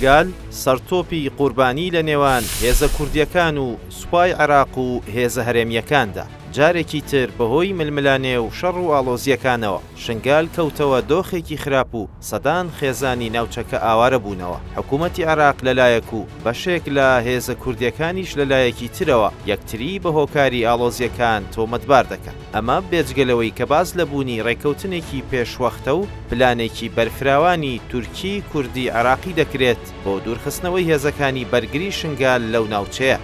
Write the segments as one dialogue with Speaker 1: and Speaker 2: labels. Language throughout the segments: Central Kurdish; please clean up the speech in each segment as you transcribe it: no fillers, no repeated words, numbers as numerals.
Speaker 1: شنگال سەرتۆپی قوربانی لە نێوان هێزە کوردیەکان و سوپای عێراق و هێزە هەرێمیەکاندا. جارێکی تر بەهۆی ململانێ و شەڕ و ئاڵۆزیەکانەوە شنگال کەوتەوە دۆخێکی خراپ و سەدان خێزانی ناوچەکە ئاوارە بوونەوە. حکوومەتی عێراق لەلایەک و بەشێک لە هێزە کوردیەکانیش لەلایەکی ترەوە یەکتری بە هۆکاری ئاڵۆزیەکان تۆمەتبار دەکەن. ئەمە بێجگەلەوەی کە باز لە بوونی ڕێکەوتنێکی پێشوەختە و پلانێکی بەرفراوانی تورکی کوردی عێراقی دەکرێت بۆ دوورخستنەوەی هێزەکانی بەرگری شنگال لەو ناوچەیە.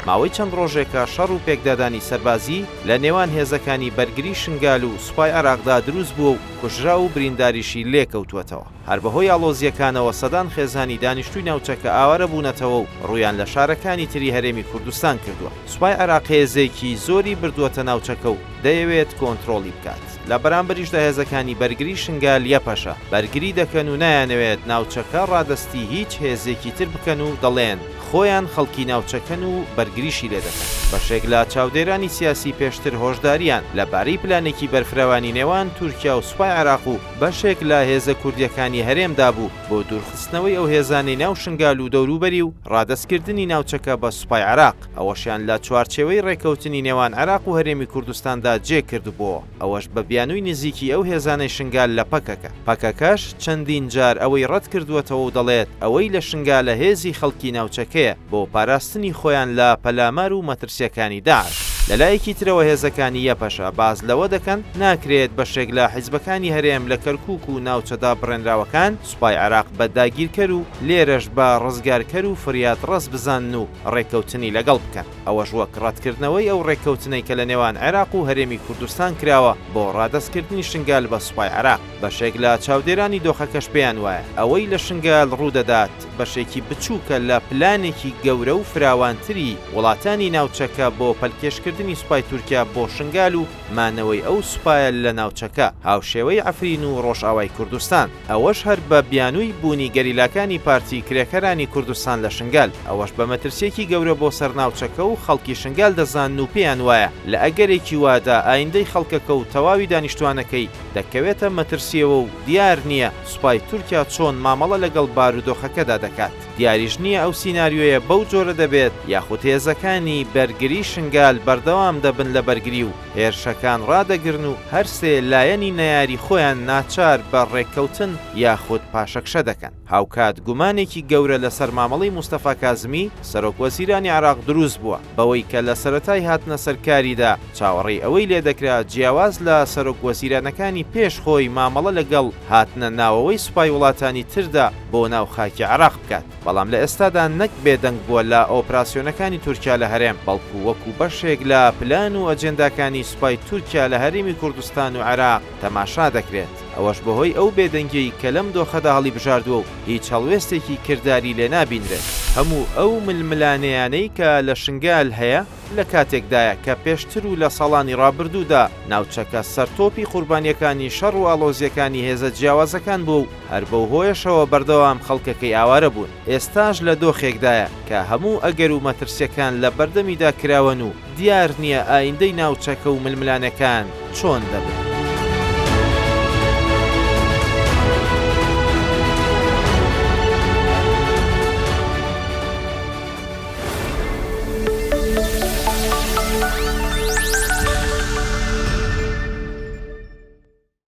Speaker 1: ماوەی چەند ڕۆژێکە شەڕ و پێکدادانی سەربازی لە نێوان هێزەکانی بەرگری شنگال و سوپای عێراقدا دروست بووە و کوژرا و برینداریشی لێکەوتوەتەوە. هەر بەهۆی ئاڵۆزیەکانەوە سەدان خێزانی دانیشتووی ناوچەکە ئاوارە بوونەتەوە و ڕوویان لە شارەکانی تری هەرێمی کوردستان کردووە. سوپای عێراق هێزێکی زۆری بردووەتە ناوچەکە و دەیەوێت کۆنتڕۆڵی بکات. لە بەرامبەریشدا هێزەکانی بەرگری شنگال یەپەشە بەرگری دەکەن و نایانەوێت ناوچەکە ڕادستی هیچ هێزێکی تر بکەن و دەڵێن خۆیان خەڵکی ناوچەکەن و بەرگریشی لێ دەکەن. بەشێک لە چاودێرانی سیاسی پێشتر هۆشداریان لەبارەی پلانێکی بەرفراوانی نێوان تورکیا و سوپای عێراق و بەشێک لە هێزە کوردیەکانی هەرێمدا بوو بۆ دوورخستنەوەی ئەو هێزانەی ناو شنگال و دەوروبەری و ڕادەستکردنی ناوچەکە بە سوپای عێراق. ئەوەشیان لە چوارچێوەی ڕێکەوتنی نێوان عێراق و هەرێمی کوردستاندا جێکردبووە. ئەوەش بە بیانووی نزیکی ئەو هێزانەی شنگال لە پەکەکە. پەکەکەش چەندین جار ئەوەی ڕەت کردووەتەوە و دەڵێت ئەوەی لە شنگالە هێزی خەڵکی ناوچەکەیە بۆ پاراستنی خۆیان لە پەلامار و مەترسیەکانی داعش. لەلایەکی ترەوە هێزەکانی یەپەشە باز لەوە دەکەن ناکرێت بەشێک لە حیزبەکانی هەرێم لە کەرکووک و ناوچەدا بڕێنراوەکان سوپای عێراق بە داگیرکەر و لێرەش بە ڕزگارکەر و فریاد ڕست بزانن و ڕێکەوتنی لەگەڵ بکەن. ئەوەش وەک ڕەتکردنەوەی ئەو ڕێکەوتنەی کە لە نێوان عێراق و هەرێمی کوردستان کراوە بۆ ڕادەستکردنی شنگال بە سوپای عێراق. بەشێک لە چاودێرانی دۆخەکەش پێیان وایە ئەوەی لە شنگال ڕوودەدات بەشێکی بچووکە لە پلانێکی گەورە و فراوانتری وڵاتانی ناوچەکە بۆ پەلکێشکردنی سوپای تورکیا بۆ شنگال و مانەوەی ئەو سوپایە لە ناوچەکە هاوشێوەی ئەفرین و ڕۆژئاوای کوردستان. ئەوەش هەر بە بیانووی بوونی گەریلاکانی پارتی کرێکەرانی کوردستان لە شنگال. ئەوەش بە مەترسیەکی گەورە بۆ سەر ناوچەکە و خەڵکی شنگال دەزانن و پێیان وایە لە ئەگەرێکی وادا ئایندەی خەڵکەکە و تەواوی دانیشتوانەکەی دەکەوێتە مەترسیەوە و دیار نییە سوپای تورکیا چۆن مامەڵە لەگەڵ بارودۆخەکەدا دەکات. دیاریش نییە ئەو سیناریۆیە بەو جۆرە دەبێت یاخود هێزەکانی بەرگری شنگال بەردەوام دەبن لە بەرگری و هێرشەکان ڕادەگرن و هەرسێ لایەنی نەیاری خۆیان ناچار بە ڕێککەوتن یاخود پاشەکشە دەکەن. هاوکات گومانێکی گەورە لەسەر مامەڵەی موستەفا کازمی سەرۆک وەزیرانی عێراق دروست بووە بەوەی کە لە سەرەتای هاتنە سەرکاریدا چاوەڕێی ئەوەی لێ دەکرا جیاواز لە سەرۆک وەزیرانەکانی پێش خۆی مامەڵە لەگەڵ هاتنە ناوەوەی سوپای وڵاتانی تردا بۆ ناو خاکی عێراق بکات. بەڵام لە ئێستادا نەک بێدەنگ بووە لە ئۆپراسیۆنەکانی تورکیا لە هەرێم بەڵکو وەکو بەشێک لە پلان و ئەجێنداکانی سوپای تورکیا لە هەرێمی کوردستان و عێراق تەماشا دەکرێت. ئەوەش بەهۆی ئەو بێدەنگی کە لەم دۆخەدا هەڵی بژاردووە و هیچ هەڵوێستێکی کردداری لێ نابینرێت. هەموو ئەو ململانەیانەی کە لە شنگال هەیە لە کاتێکدایە کە پێشتر و لە ساڵانی ڕابردوودا ناوچەکە سەرتۆپی قوربانیەکانی شەڕ و ئاڵۆزیەکانی هێزە جیاوازەکان بوو و هەر بەو هۆیەشەوە بەردەوام خەڵکەکەی ئاوارە بوون. ئێستاش لە دۆخێکدایە کە هەموو ئەگەر و مەترسیەکان لە بەردەمیدا کراون و دیار نییە ئایندەی ناوچەکە و ململانەکان چۆن دەبن.